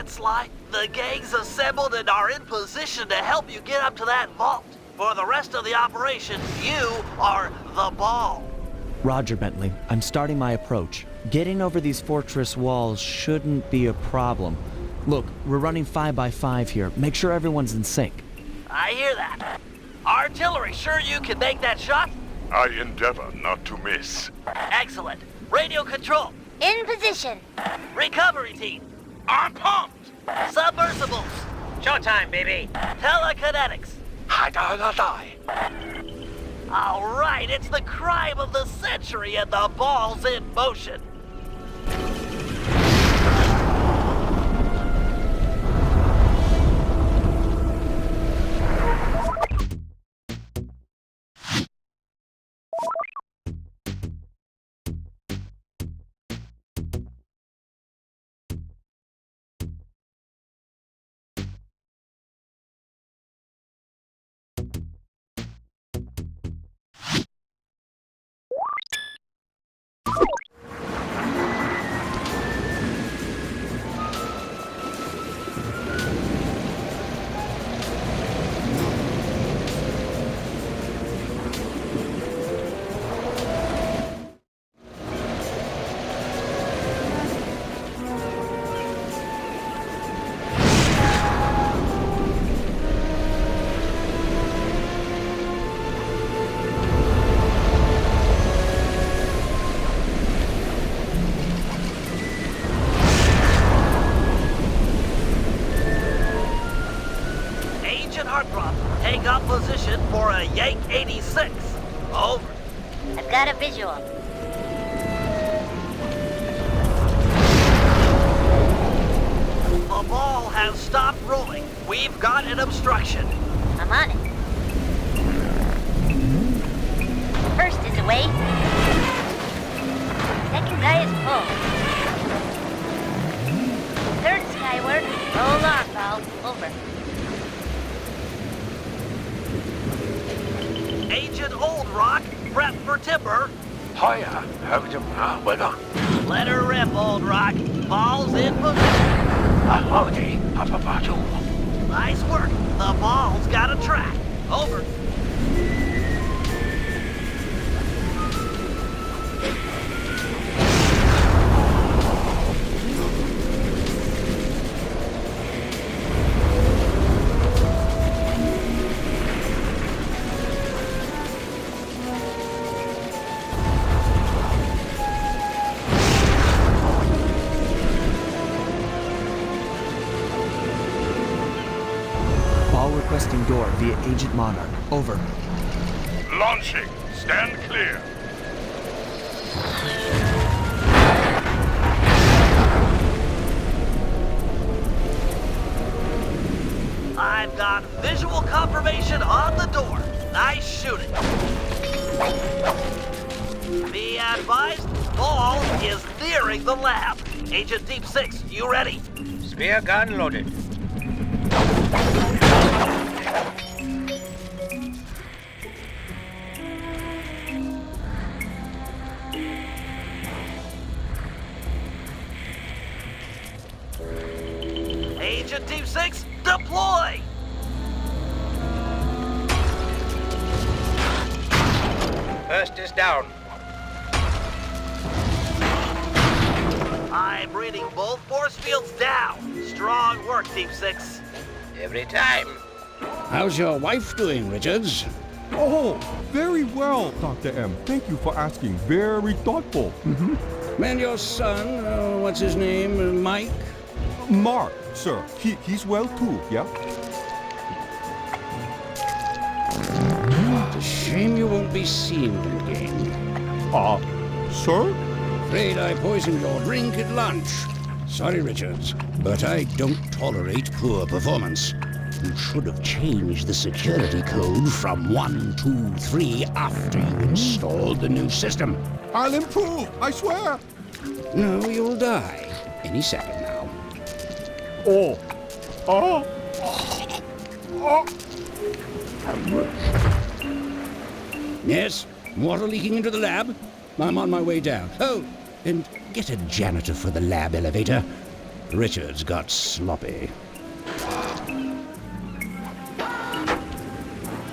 Sly. The gang's assembled and are in position to help you get up to that vault. For the rest of the operation, you are the ball. Roger, Bentley. I'm starting my approach. Getting over these fortress walls shouldn't be a problem. Look, we're running 5x5 here. Make sure everyone's in sync. I hear that. Artillery, sure you can make that shot? I endeavor not to miss. Excellent. Radio control. In position. Recovery team. I'm pumped! Submersibles. Showtime, baby. Telekinetics. All right, it's the crime of the century and the ball's in motion. Take up position for a Yank 86. Over. I've got a visual. The ball has stopped rolling. We've got an obstruction. I'm on it. First is away. Second guy is full. Third skyward. Roll on, Val. Over. Agent Old Rock, prep for timber. Hiya, welcome. Let her rip, Old Rock. Ball's in position. Nice work. The ball's got a track. Over. Requesting door via Agent Monarch. Over. Launching. Stand clear. I've got visual confirmation on the door. Nice shooting. Be advised, ball is nearing the lab. Agent Deep 6, you ready? Spear gun loaded. First is down. I'm reading both force fields down. Strong work, Team 6. Every time. How's your wife doing, Richards? Oh, very well, Dr. M. Thank you for asking. Very thoughtful. And your son, what's his name, Mike? Mark, sir, he's well too, yeah? It's a shame you won't be seeing them again. Sir? Afraid I poisoned your drink at lunch. Sorry, Richards, but I don't tolerate poor performance. You should have changed the security code from 1, 2, 3 after you installed the new system. I'll improve, I swear. No, you'll die any second now. Oh. Yes, water leaking into the lab? I'm on my way down. Oh, and get a janitor for the lab elevator. Richards got sloppy.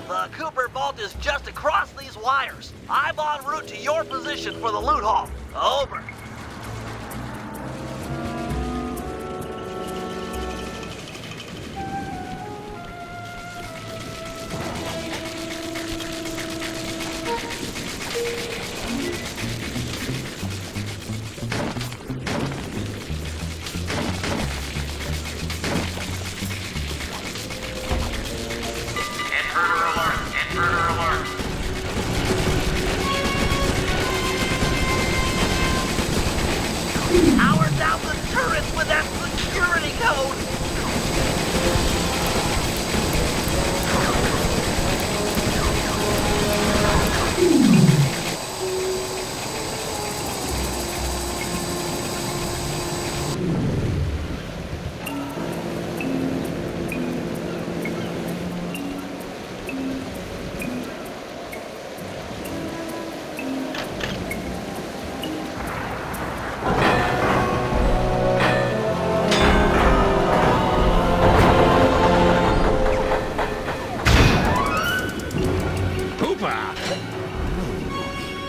The Cooper vault is just across these wires. I'm en route to your position for the loot haul. Over. Power down the turrets with that security code!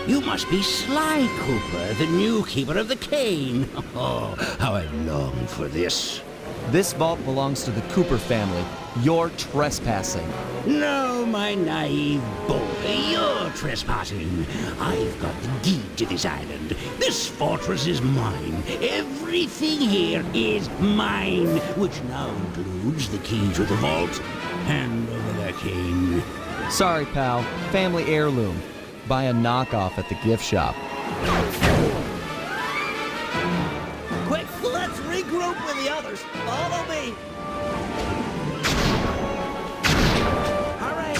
You must be Sly Cooper, the new keeper of the cane. Oh, how I long for this. This vault belongs to the Cooper family. You're trespassing. No, my naive boy, you're trespassing. I've got the deed to this island. This fortress is mine. Everything here is mine, which now includes the key to the vault. Hand over the cane. Sorry, pal. Family heirloom. Buy a knockoff at the gift shop. Quick, let's regroup with the others. Follow me. Hurry!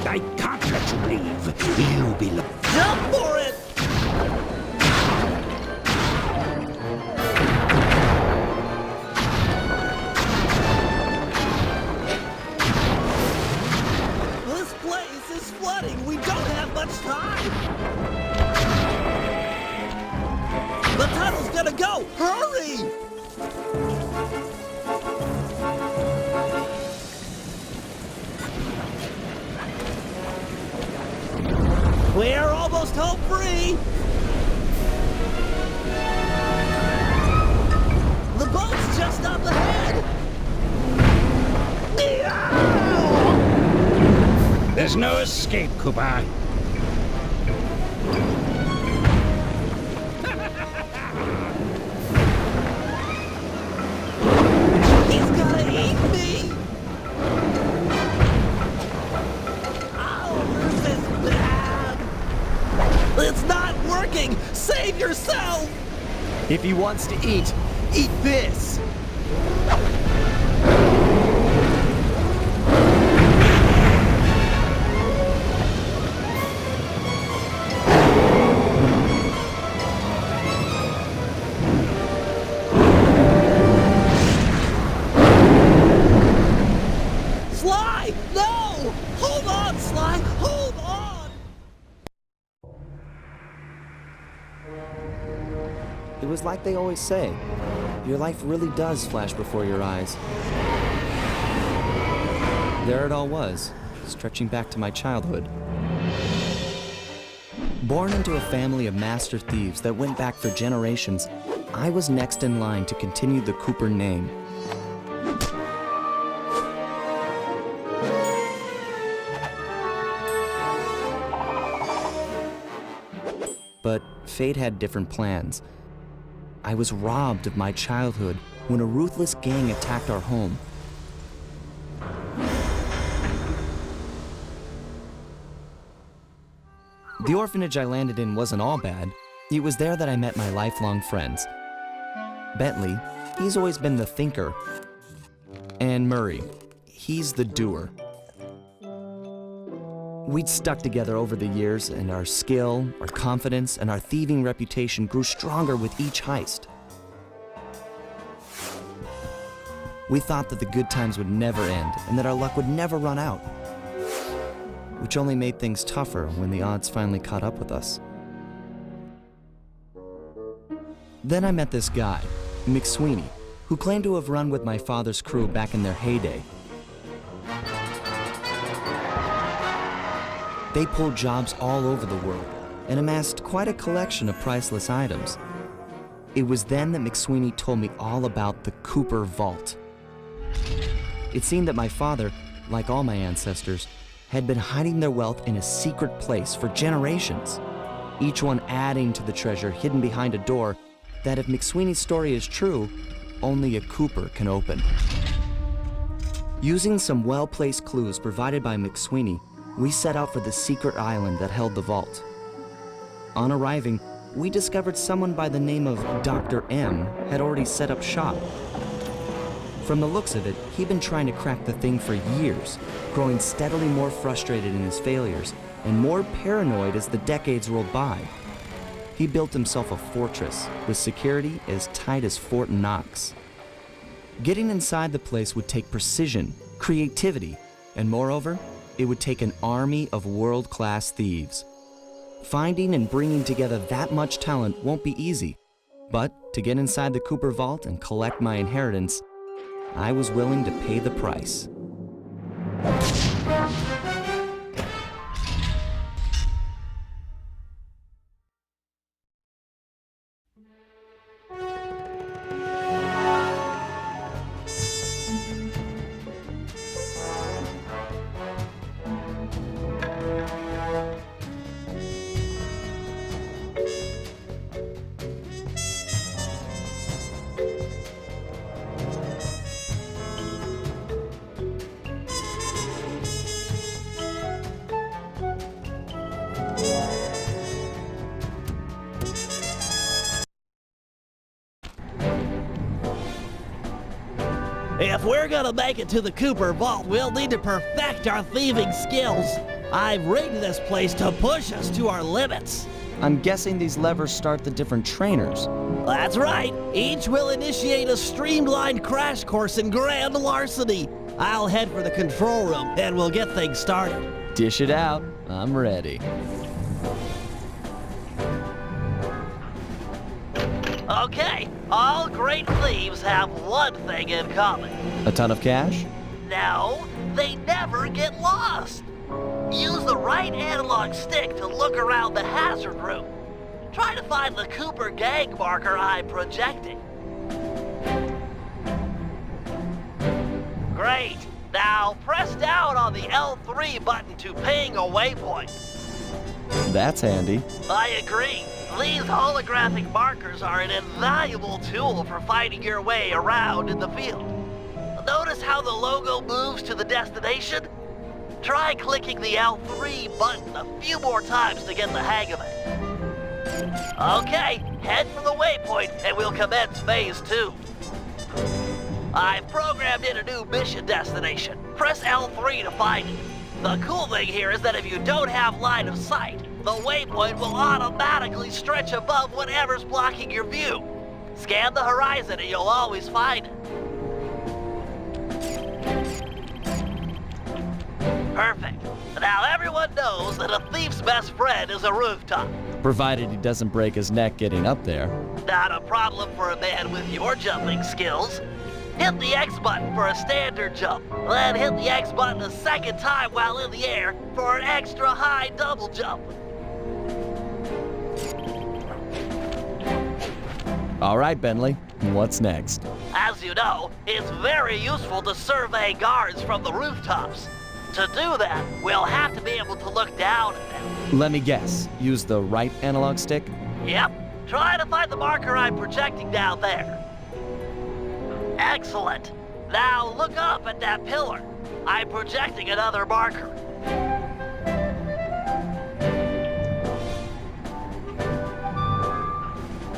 I can't let you leave. You belong. Jump for it! This place is flooding. We don't have much time. The tunnel's gonna go. Hurry! We're almost home free. The boat's just up ahead. There's no escape, Cooper. He's gonna eat me! Oh, this is bad! It's not working! Save yourself! If he wants to eat this! Sly! No! Hold on, Sly! Hold on! It was like they always say. Your life really does flash before your eyes. There it all was. stretching back to my childhood. Born into a family of master thieves that went back for generations, I was next in line to continue the Cooper name. But fate had different plans. I was robbed of my childhood when a ruthless gang attacked our home. The orphanage I landed in wasn't all bad. It was there that I met my lifelong friends. Bentley, he's always been the thinker. And Murray, he's the doer. We'd stuck together over the years, and our skill, our confidence, and our thieving reputation grew stronger with each heist. We thought that the good times would never end, and that our luck would never run out, which only made things tougher when the odds finally caught up with us. Then I met this guy, McSweeney, who claimed to have run with my father's crew back in their heyday. They pulled jobs all over the world and amassed quite a collection of priceless items. It was then that McSweeney told me all about the Cooper Vault. It seemed that my father, like all my ancestors, had been hiding their wealth in a secret place for generations, each one adding to the treasure hidden behind a door that, if McSweeney's story is true, only a Cooper can open. Using some well-placed clues provided by McSweeney, we set out for the secret island that held the vault. On arriving, we discovered someone by the name of Dr. M had already set up shop. From the looks of it, he'd been trying to crack the thing for years, growing steadily more frustrated in his failures and more paranoid as the decades rolled by. He built himself a fortress with security as tight as Fort Knox. Getting inside the place would take precision, creativity, and moreover, it would take an army of world-class thieves. Finding and bringing together that much talent won't be easy, but to get inside the Cooper Vault and collect my inheritance, I was willing to pay the price. If we're gonna make it to the Cooper Vault, we'll need to perfect our thieving skills. I've rigged this place to push us to our limits. I'm guessing these levers start the different trainers. That's right. Each will initiate a streamlined crash course in grand larceny. I'll head for the control room and we'll get things started. Dish it out. I'm ready. Okay, all great thieves have one thing in common. A ton of cash? No, they never get lost. Use the right analog stick to look around the hazard room. Try to find the Cooper gang marker I'm projecting. Great. Now press down on the L3 button to ping a waypoint. That's handy. I agree. These holographic markers are an invaluable tool for finding your way around in the field. Notice how the logo moves to the destination? Try clicking the L3 button a few more times to get the hang of it. Okay, head for the waypoint and we'll commence phase 2. I've programmed in a new mission destination. Press L3 to find it. The cool thing here is that if you don't have line of sight, the waypoint will automatically stretch above whatever's blocking your view. Scan the horizon and you'll always find it. Perfect. Now everyone knows that a thief's best friend is a rooftop. Provided he doesn't break his neck getting up there. Not a problem for a man with your jumping skills. Hit the X button for a standard jump, then hit the X button a second time while in the air for an extra high double jump. All right, Bentley, what's next? As you know, it's very useful to survey guards from the rooftops. To do that, we'll have to be able to look down at them. Let me guess, use the right analog stick? Yep, try to find the marker I'm projecting down there. Excellent. Now look up at that pillar. I'm projecting another marker.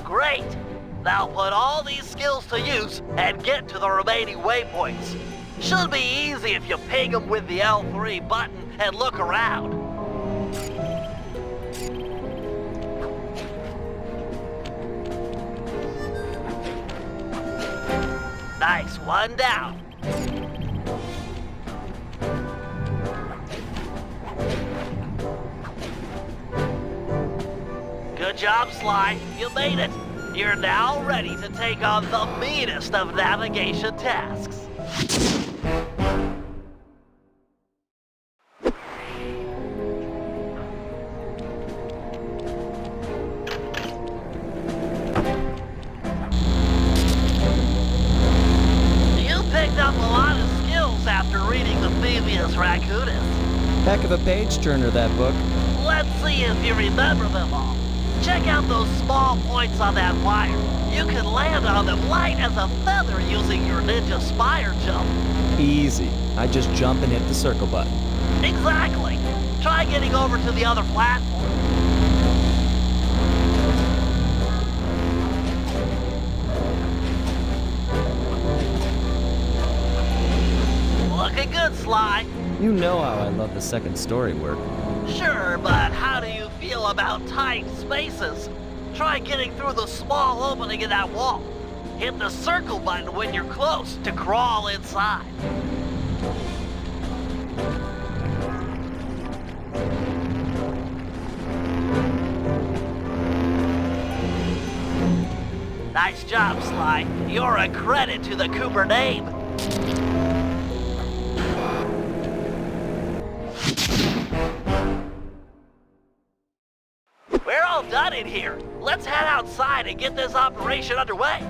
Great. Now put all these skills to use and get to the remaining waypoints. Should be easy if you ping them with the L3 button and look around. Nice, one down. Good job, Sly. You made it. You're now ready to take on the meanest of navigation tasks. You picked up a lot of skills after reading the Thieves Raccoonus. Heck of a page-turner, that book. Let's see if you remember them all. Check out those small points on that wire. You can land on them light as a feather using your ninja spire jump. Easy. I just jump and hit the circle button. Exactly. Try getting over to the other platform. Looking good, Sly. You know how I love the second story work. Sure, but how do you feel about tight spaces? Try getting through the small opening in that wall. Hit the circle button when you're close to crawl inside. Nice job, Sly. You're a credit to the Cooper name. We're all done in here. Let's head outside and get this operation underway.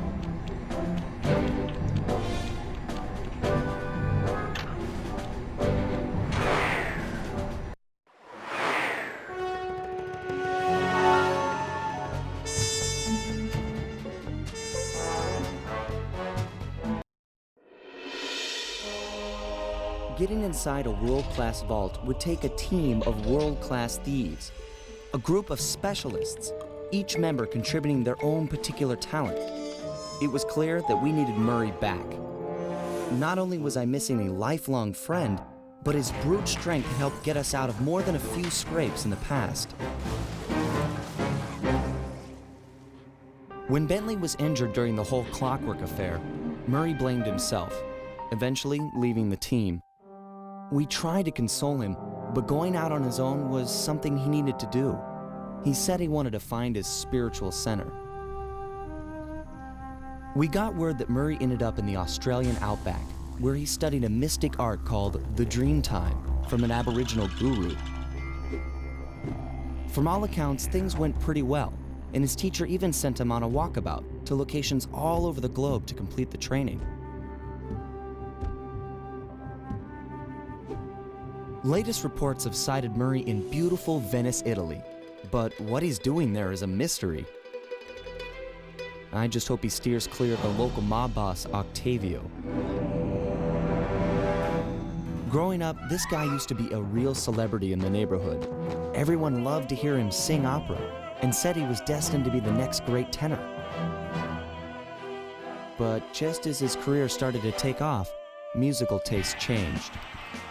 Getting inside a world-class vault would take a team of world-class thieves. A group of specialists, each member contributing their own particular talent. It was clear that we needed Murray back. Not only was I missing a lifelong friend, but his brute strength helped get us out of more than a few scrapes in the past. When Bentley was injured during the whole Clockwork affair, Murray blamed himself, eventually leaving the team. We tried to console him, but going out on his own was something he needed to do. He said he wanted to find his spiritual center. We got word that Murray ended up in the Australian outback, where he studied a mystic art called the Dreamtime from an Aboriginal guru. From all accounts, things went pretty well, and his teacher even sent him on a walkabout to locations all over the globe to complete the training. Latest reports have cited Murray in beautiful Venice, Italy, but what he's doing there is a mystery. I just hope he steers clear of the local mob boss, Octavio. Growing up, this guy used to be a real celebrity in the neighborhood. Everyone loved to hear him sing opera and said he was destined to be the next great tenor. But just as his career started to take off, musical tastes changed.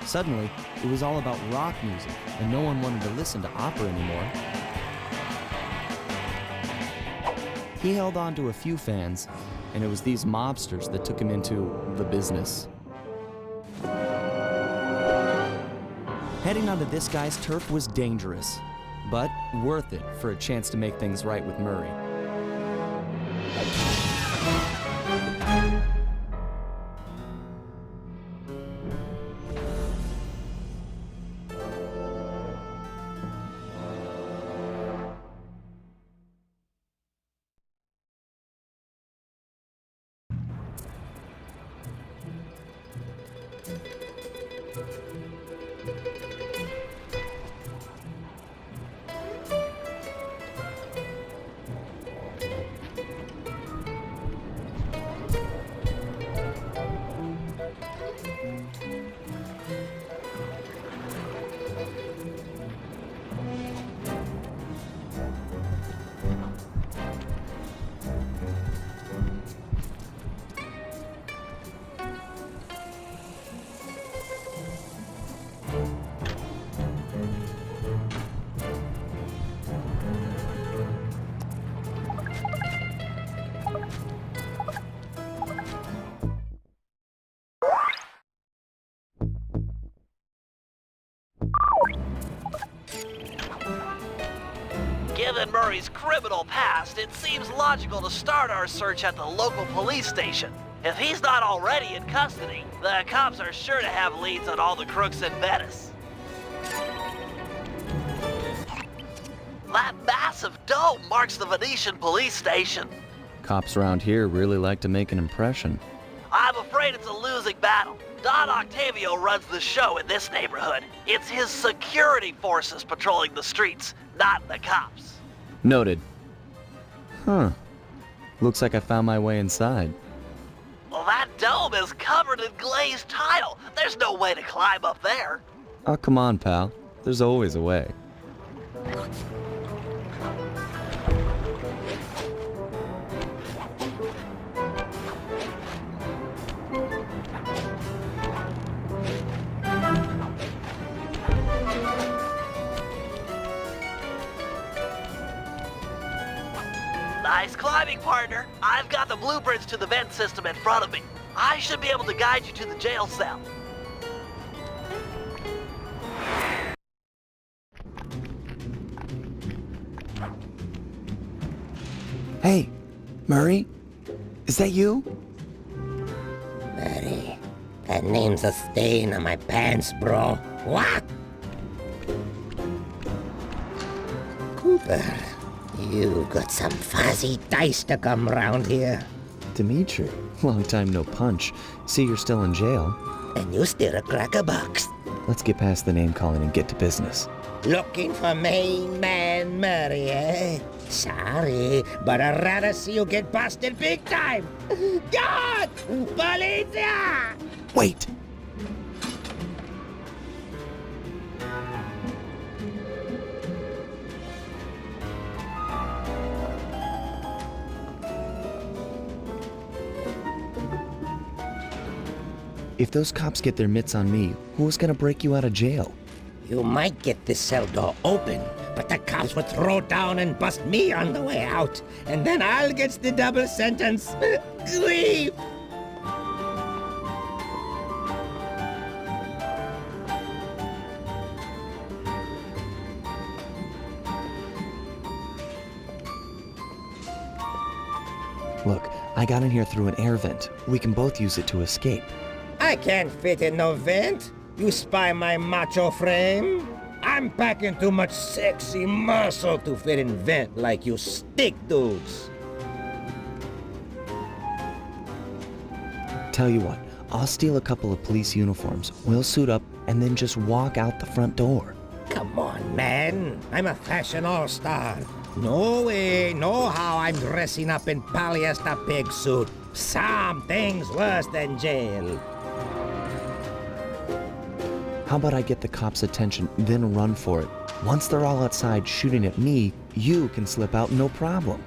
Suddenly, it was all about rock music, and no one wanted to listen to opera anymore. He held on to a few fans, and it was these mobsters that took him into the business. Heading onto this guy's turf was dangerous, but worth it for a chance to make things right with Murray. Given Murray's criminal past, it seems logical to start our search at the local police station. If he's not already in custody, the cops are sure to have leads on all the crooks in Venice. That massive dome marks the Venetian police station. Cops around here really like to make an impression. I'm afraid it's a losing battle. Don Octavio runs the show in this neighborhood. It's his security forces patrolling the streets, not the cops. Noted. Huh. Looks like I found my way inside. Well, that dome is covered in glazed tile. There's no way to climb up there. Oh, come on, pal. There's always a way. Nice climbing, partner. I've got the blueprints to the vent system in front of me. I should be able to guide you to the jail cell. Hey, Murray? Is that you? Murray, that name's a stain on my pants, bro. What? Cooper, you got some fuzzy dice to come round here. Dimitri. Long time no punch. See, you're still in jail. And you still a cracker box. Let's get past the name calling and get to business. Looking for main man Murray, eh? Sorry, but I'd rather see you get busted big time. God! Policia! Wait! If those cops get their mitts on me, who's gonna break you out of jail? You might get this cell door open, but the cops would throw down and bust me on the way out, and then I'll get the double sentence. Grief! Look, I got in here through an air vent. We can both use it to escape. I can't fit in no vent. You spy my macho frame? I'm packing too much sexy muscle to fit in vent like you stick dudes. Tell you what, I'll steal a couple of police uniforms. We'll suit up and then just walk out the front door. Come on, man. I'm a fashion all-star. No way, no how I'm dressing up in polyester pig suit. Something's worse than jail. How about I get the cops' attention, then run for it? Once they're all outside shooting at me, you can slip out no problem.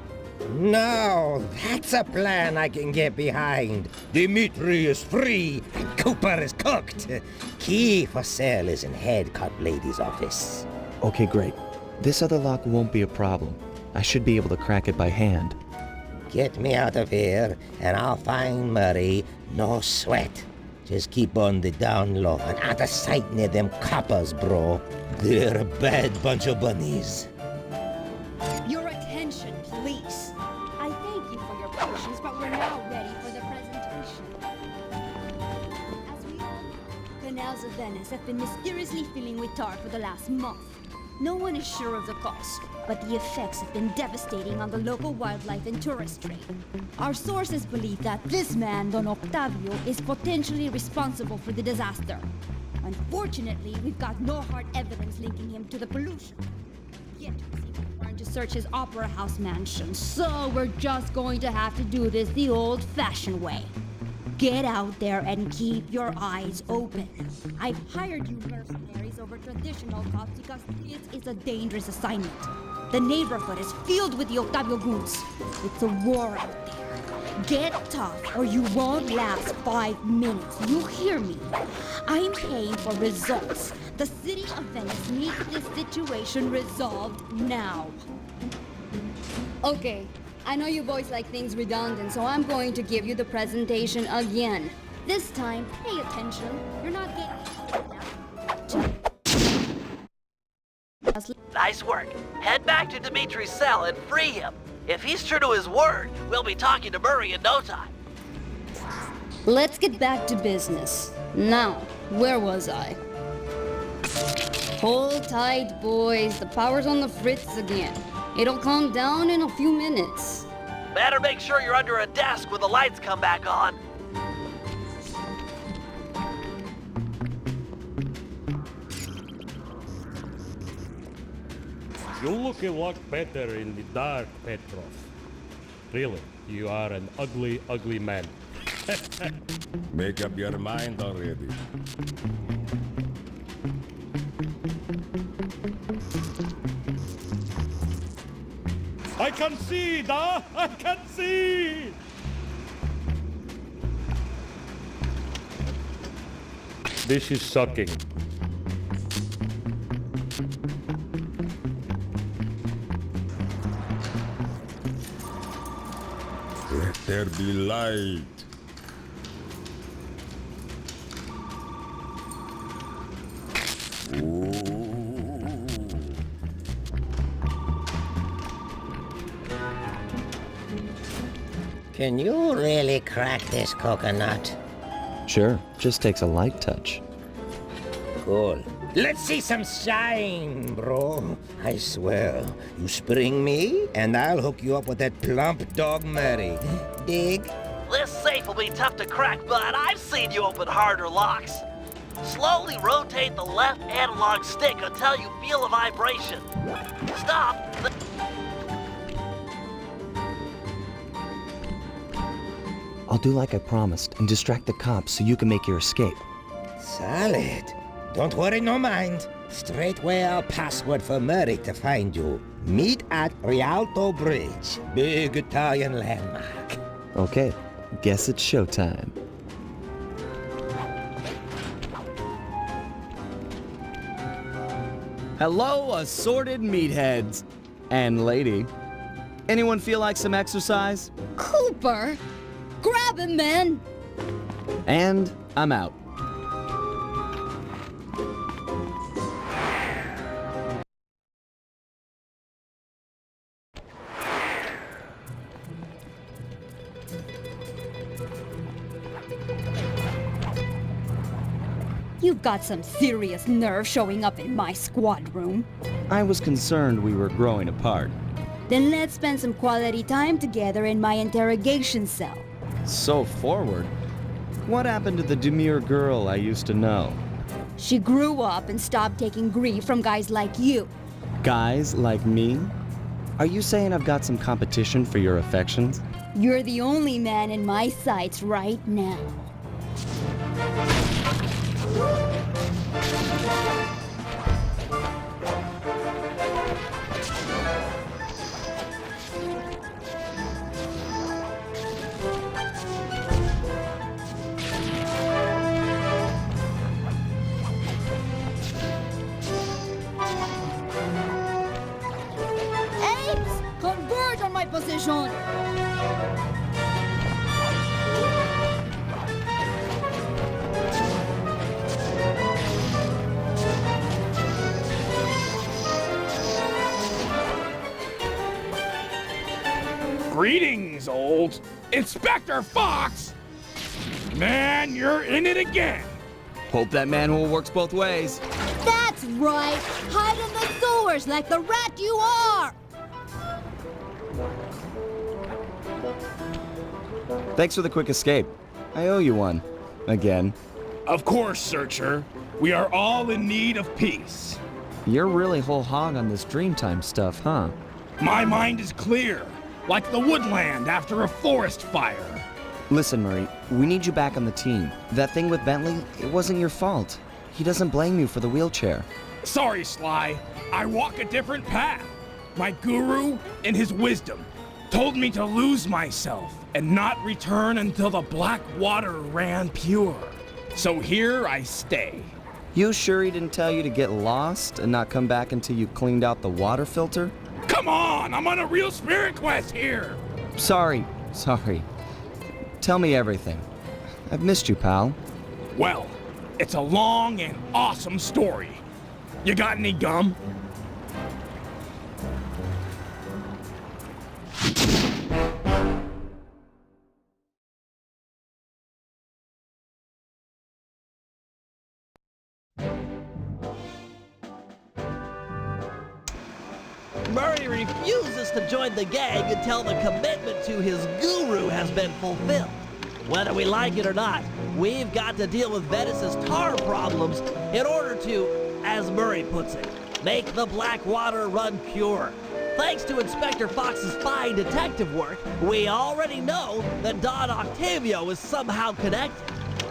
No, that's a plan I can get behind. Dimitri is free and Cooper is cooked. Key for cell is in head cop lady's office. Okay, great. This other lock won't be a problem. I should be able to crack it by hand. Get me out of here and I'll find Murray. No sweat. Just keep on the down low and out of sight near them coppers, bro. They're a bad bunch of bunnies. Your attention, please. I thank you for your patience, but we're now ready for the presentation. As we all know, canals of Venice have been mysteriously filling with tar for the last month. No one is sure of the cause, but the effects have been devastating on the local wildlife and tourist trade. Our sources believe that this man, Don Octavio, is potentially responsible for the disaster. Unfortunately, we've got no hard evidence linking him to the pollution. Yet, we seem to warrant to search his opera house mansion, so we're just going to have to do this the old-fashioned way. Get out there and keep your eyes open. I've hired you mercenaries over traditional cops because this is a dangerous assignment. The neighborhood is filled with the Octavio goons. It's a war out there. Get tough or you won't last 5 minutes. You hear me? I'm paying for results. The city of Venice needs this situation resolved now. Okay. I know you boys like things redundant, so I'm going to give you the presentation again. This time, pay attention. You're not getting... Nice Nice work. Head back to Dimitri's cell and free him. If he's true to his word, we'll be talking to Murray in no time. Let's get back to business. Now, where was I? Hold tight, boys. The power's on the fritz again. It'll calm down in a few minutes. Better make sure you're under a desk when the lights come back on. You look a lot better in the dark, Petrov. Really, you are an ugly, ugly man. Make up your mind already. I can see, da! I can see! This is sucking. Let there be light. Can you really crack this coconut? Sure, just takes a light touch. Cool. Let's see some shine, bro. I swear, you spring me, and I'll hook you up with that plump dog Murray. Dig? This safe will be tough to crack, but I've seen you open harder locks. Slowly rotate the left analog stick until you feel a vibration. Stop. I'll do like I promised and distract the cops so you can make your escape. Solid. Don't worry, no mind. Straightway I'll password for Murray to find you. Meet at Rialto Bridge. Big Italian landmark. Okay, guess it's showtime. Hello, assorted meatheads. And lady. Anyone feel like some exercise? Cooper! Grab him, man! And I'm out. You've got some serious nerve showing up in my squad room. I was concerned we were growing apart. Then let's spend some quality time together in my interrogation cell. So forward. What happened to the demure girl I used to know? She grew up and stopped taking grief from guys like you. Guys like me? Are you saying I've got some competition for your affections? You're the only man in my sights right now. Apes, converge on my position! Greetings, old Inspector Fox! Man, you're in it again! Hope that manhole works both ways. That's right! Hide in the sewers like the rat you are! Thanks for the quick escape. I owe you one. Again. Of course, Searcher. We are all in need of peace. You're really whole hog on this Dreamtime stuff, huh? My mind is clear, like the woodland after a forest fire. Listen, Murray, we need you back on the team. That thing with Bentley, it wasn't your fault. He doesn't blame you for the wheelchair. Sorry, Sly. I walk a different path. My guru, in his wisdom, told me to lose myself and not return until the black water ran pure. So here I stay. You sure he didn't tell you to get lost and not come back until you cleaned out the water filter? Come on, I'm on a real spirit quest here. Sorry. Tell me everything. I've missed you, pal. Well, it's a long and awesome story. You got any gum? Murray refuses to join the gang until the commitment to his guru has been fulfilled. Whether we like it or not, we've got to deal with Venice's tar problems in order to, as Murray puts it, make the black water run pure. Thanks to Inspector Fox's fine detective work, we already know that Don Octavio is somehow connected.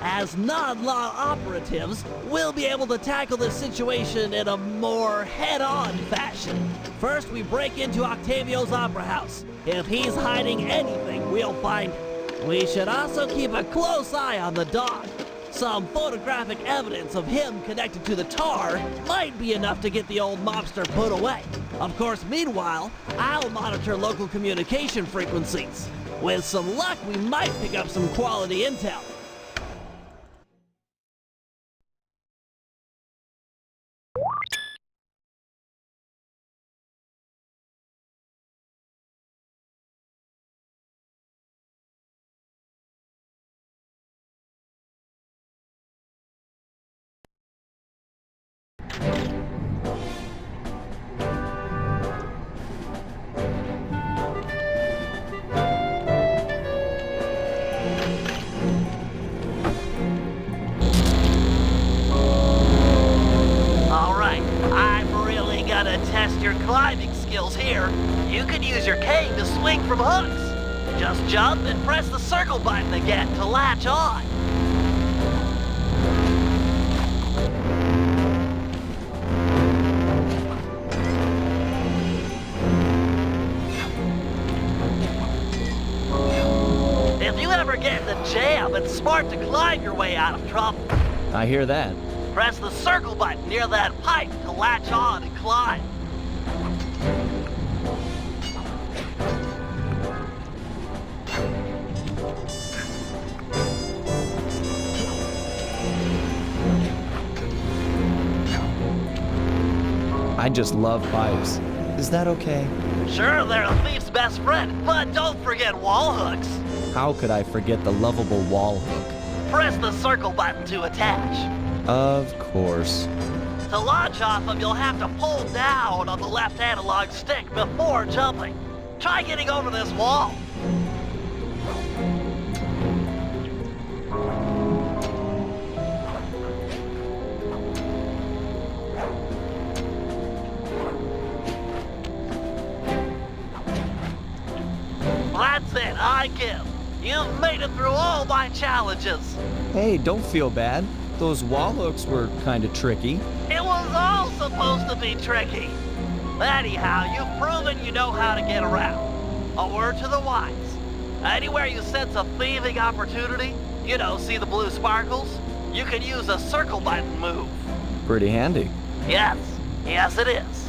As non-law operatives, we'll be able to tackle this situation in a more head-on fashion. First, we break into Octavio's opera house. If he's hiding anything, we'll find it. We should also keep a close eye on the dog. Some photographic evidence of him connected to the tar might be enough to get the old mobster put away. Of course, meanwhile, I'll monitor local communication frequencies. With some luck, we might pick up some quality intel. Test your climbing skills here. You can use your cane to swing from hooks. Just jump and press the circle button again to latch on. If you ever get in a jam, it's smart to climb your way out of trouble. I hear that. Press the circle button near that pipe to latch on and climb. I just love pipes. Is that okay? Sure, they're a thief's best friend, but don't forget wall hooks. How could I forget the lovable wall hook? Press the circle button to attach. Of course. To launch off them, you'll have to pull down on the left analog stick before jumping. Try getting over this wall. That's it, I give. You've made it through all my challenges. Hey, don't feel bad. Those wall hooks were kind of tricky. It was all supposed to be tricky. Anyhow, you've proven you know how to get around. A word to the wise. Anywhere you sense a thieving opportunity, you know, see the blue sparkles? You can use a circle button move. Pretty handy. Yes, yes it is.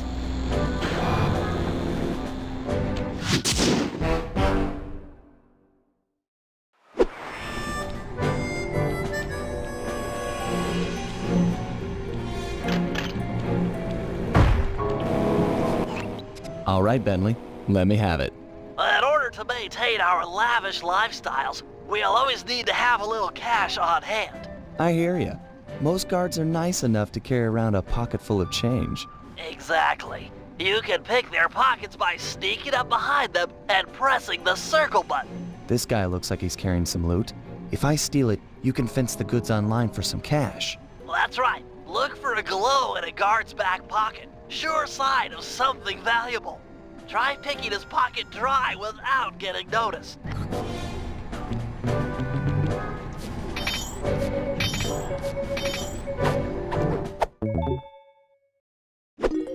All right, Bentley, let me have it. In order to maintain our lavish lifestyles, we'll always need to have a little cash on hand. I hear ya. Most guards are nice enough to carry around a pocket full of change. Exactly. You can pick their pockets by sneaking up behind them and pressing the circle button. This guy looks like he's carrying some loot. If I steal it, you can fence the goods online for some cash. That's right. Look for a glow in a guard's back pocket. Sure sign of something valuable. Try picking his pocket dry without getting noticed.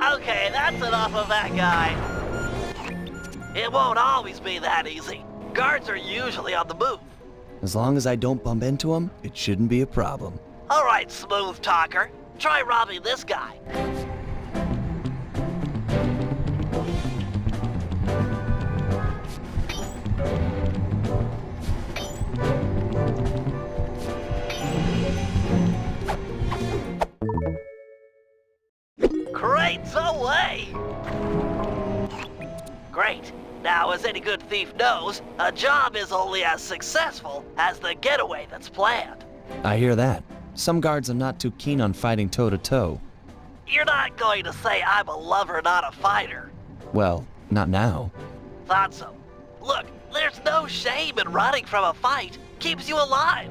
Okay, that's enough of that guy. It won't always be that easy. Guards are usually on the move. As long as I don't bump into him, it shouldn't be a problem. All right, smooth talker. Try robbing this guy. Crates away! Great. Now, as any good thief knows, a job is only as successful as the getaway that's planned. I hear that. Some guards are not too keen on fighting toe-to-toe. You're not going to say I'm a lover, not a fighter. Well, not now. Thought so. Look, there's no shame in running from a fight. Keeps you alive.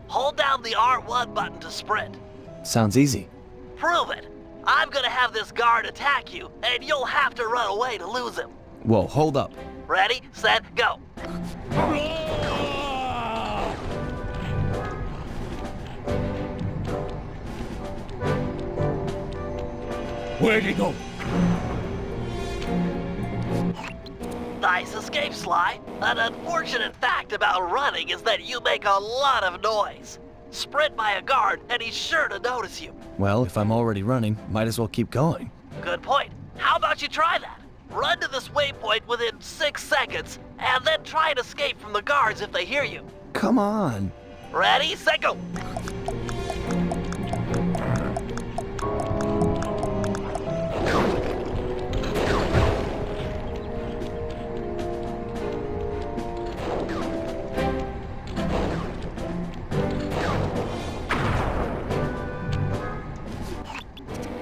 Hold down the R1 button to sprint. Sounds easy. Prove it. I'm gonna have this guard attack you, and you'll have to run away to lose him. Whoa, hold up. Ready, set, go. Where'd he go? Nice escape, Sly. An unfortunate fact about running is that you make a lot of noise. Sprint by a guard, and he's sure to notice you. Well, if I'm already running, might as well keep going. Good point. How about you try that? Run to this waypoint within 6 seconds, and then try and escape from the guards if they hear you. Come on. Ready, set, go.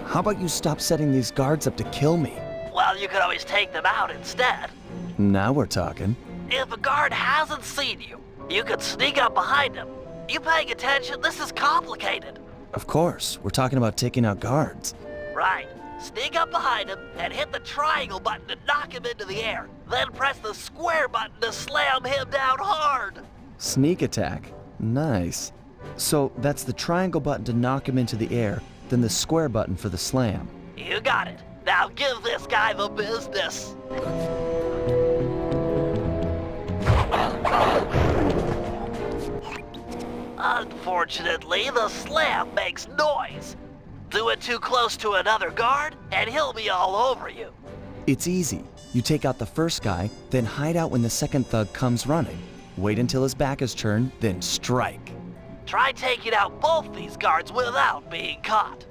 How about you stop setting these guards up to kill me? Well, you could always take them out instead. Now we're talking. If a guard hasn't seen you, you could sneak up behind him. You paying attention? This is complicated. Of course, we're talking about taking out guards. Right. Sneak up behind him and hit the triangle button to knock him into the air. Then press the square button to slam him down hard. Sneak attack. Nice. So that's the triangle button to knock him into the air, then the square button for the slam. You got it. Now give this guy the business. Unfortunately, the slam makes noise. Do it too close to another guard, and he'll be all over you. It's easy. You take out the first guy, then hide out when the second thug comes running. Wait until his back is turned, then strike. Try taking out both these guards without being caught.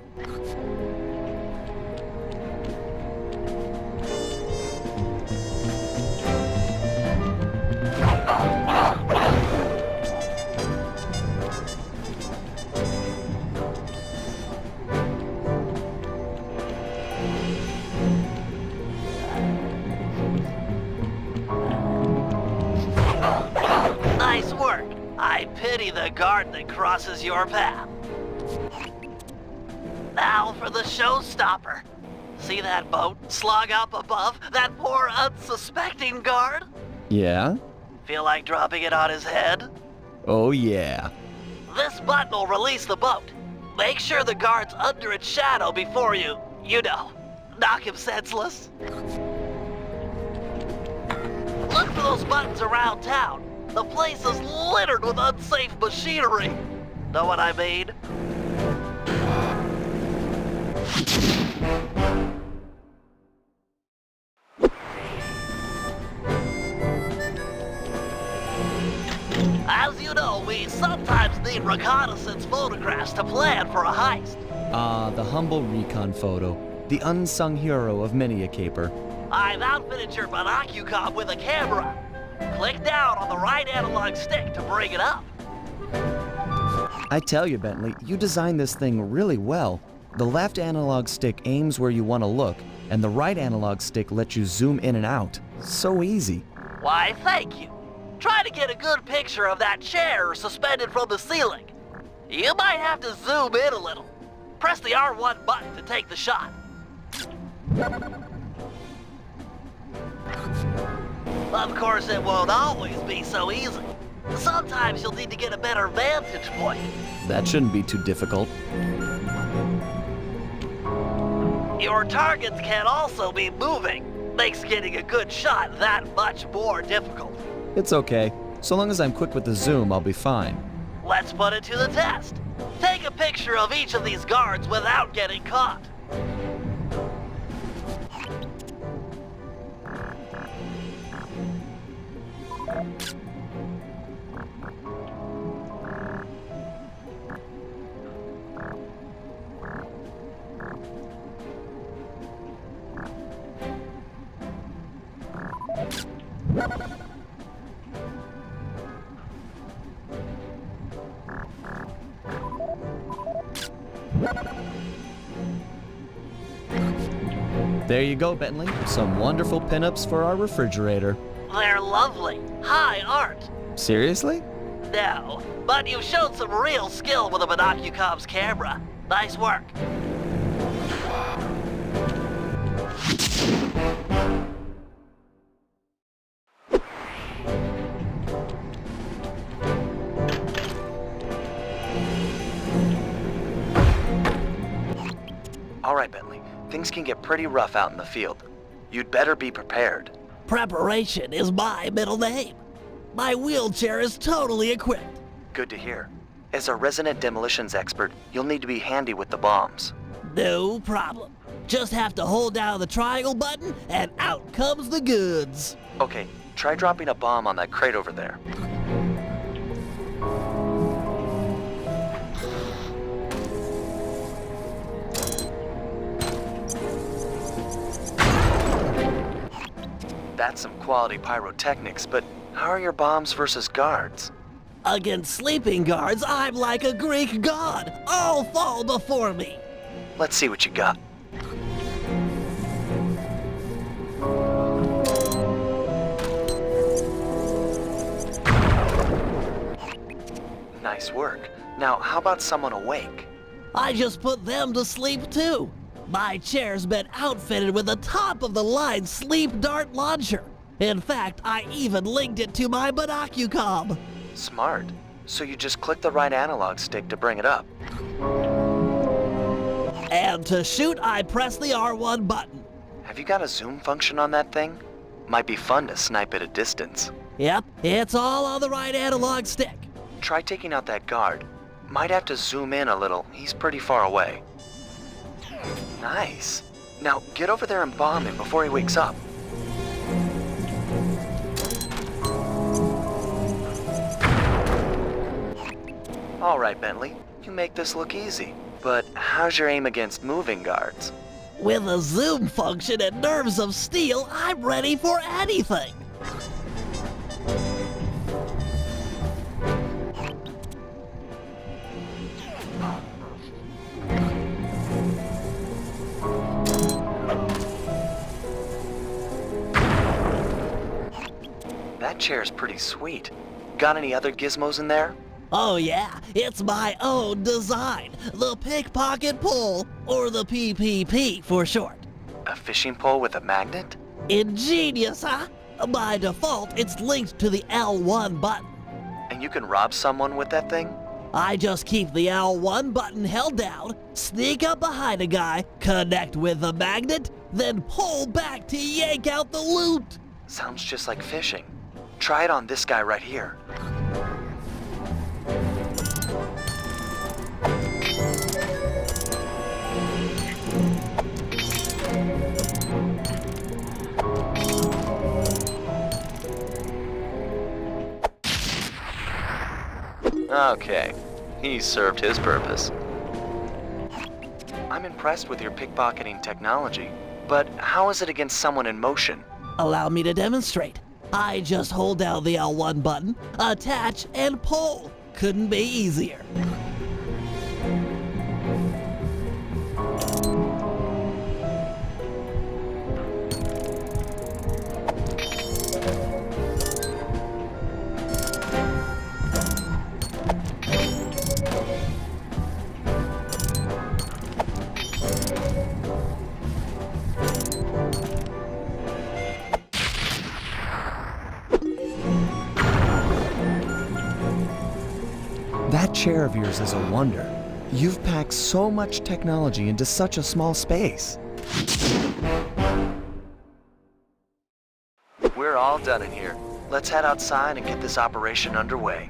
Nice work. I pity the guard that crosses your path. Now for the showstopper. See that boat slung up above? That poor unsuspecting guard? Yeah? Feel like dropping it on his head? Oh yeah. This button will release the boat. Make sure the guard's under its shadow before you knock him senseless. Look for those buttons around town. The place is littered with unsafe machinery. Know what I mean? As you know, we sometimes need reconnaissance photographs to plan for a heist. The humble recon photo. The unsung hero of many a caper. I've outfitted your binocucom with a camera. Click down on the right analog stick to bring it up. I tell you, Bentley, you designed this thing really well. The left analog stick aims where you want to look, and the right analog stick lets you zoom in and out. So easy. Why, thank you. Try to get a good picture of that chair suspended from the ceiling. You might have to zoom in a little. Press the R1 button to take the shot. Of course, it won't always be so easy. Sometimes you'll need to get a better vantage point. That shouldn't be too difficult. Your targets can also be moving. Makes getting a good shot that much more difficult. It's okay. So long as I'm quick with the zoom, I'll be fine. Let's put it to the test. Take a picture of each of these guards without getting caught. There you go, Bentley. Some wonderful pinups for our refrigerator. They're lovely. High art. Seriously? No, but you showed some real skill with a Monocucom's camera. Nice work. All right, Bentley. Things can get pretty rough out in the field. You'd better be prepared. Preparation is my middle name. My wheelchair is totally equipped. Good to hear. As a resident demolitions expert, you'll need to be handy with the bombs. No problem. Just have to hold down the triangle button and out comes the goods. Okay, try dropping a bomb on that crate over there. That's some quality pyrotechnics, but how are your bombs versus guards? Against sleeping guards, I'm like a Greek god. All fall before me. Let's see what you got. Nice work. Now, how about someone awake? I just put them to sleep too. My chair's been outfitted with a top-of-the-line sleep dart launcher. In fact, I even linked it to my Monocucom. Smart. So you just click the right analog stick to bring it up. And to shoot, I press the R1 button. Have you got a zoom function on that thing? Might be fun to snipe at a distance. Yep, it's all on the right analog stick. Try taking out that guard. Might have to zoom in a little. He's pretty far away. Nice. Now get over there and bomb him before he wakes up. All right, Bentley. You make this look easy. But how's your aim against moving guards? With a zoom function and nerves of steel, I'm ready for anything. That chair's pretty sweet. Got any other gizmos in there? Oh yeah, it's my own design. The pickpocket pole, or the PPP for short. A fishing pole with a magnet? Ingenious, huh? By default, it's linked to the L1 button. And you can rob someone with that thing? I just keep the L1 button held down, sneak up behind a guy, connect with the magnet, then pull back to yank out the loot. Sounds just like fishing. Try it on this guy right here. Okay, he served his purpose. I'm impressed with your pickpocketing technology, but how is it against someone in motion? Allow me to demonstrate. I just hold down the L1 button, attach, and pull. Couldn't be easier. That chair of yours is a wonder. You've packed so much technology into such a small space. We're all done in here. Let's head outside and get this operation underway.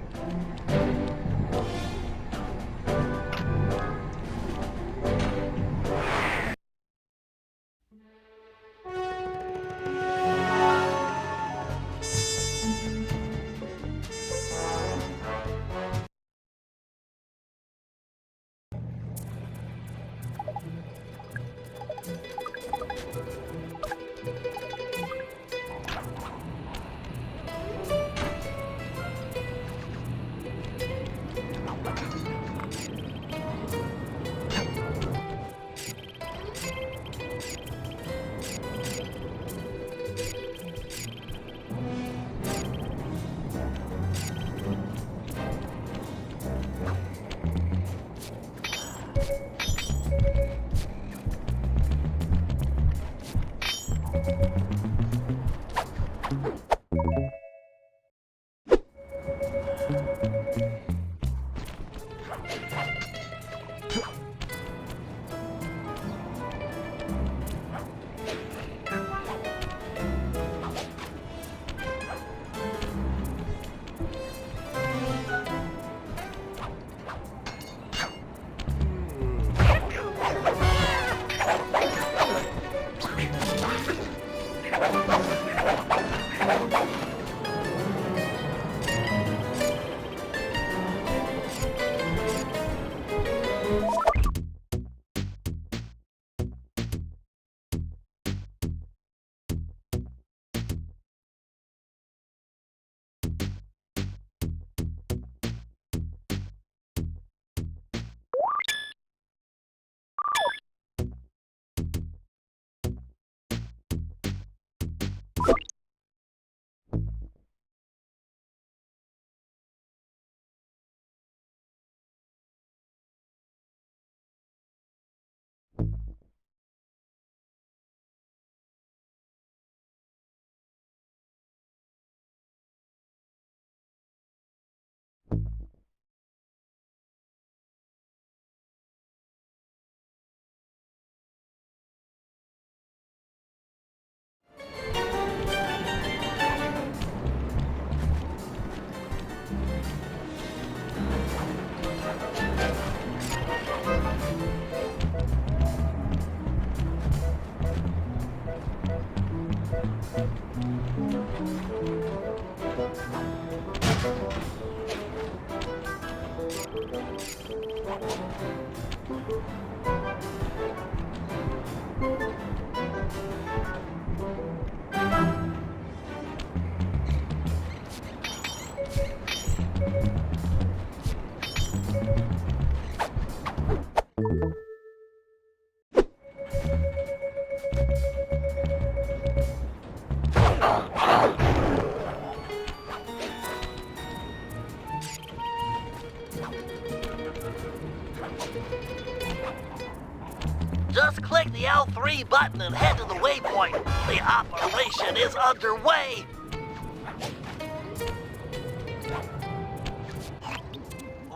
Just click the L3 button and head to the waypoint. The operation is underway.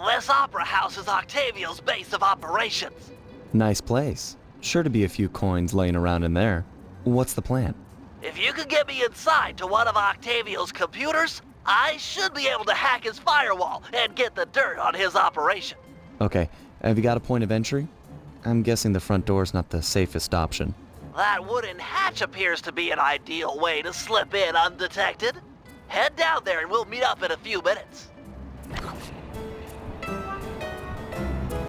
This opera house is Octavio's base of operations. Nice place. Sure to be a few coins laying around in there. What's the plan? If you could get me inside to one of Octavio's computers, I should be able to hack his firewall and get the dirt on his operation. Okay, have you got a point of entry? I'm guessing the front door's not the safest option. That wooden hatch appears to be an ideal way to slip in undetected. Head down there and we'll meet up in a few minutes.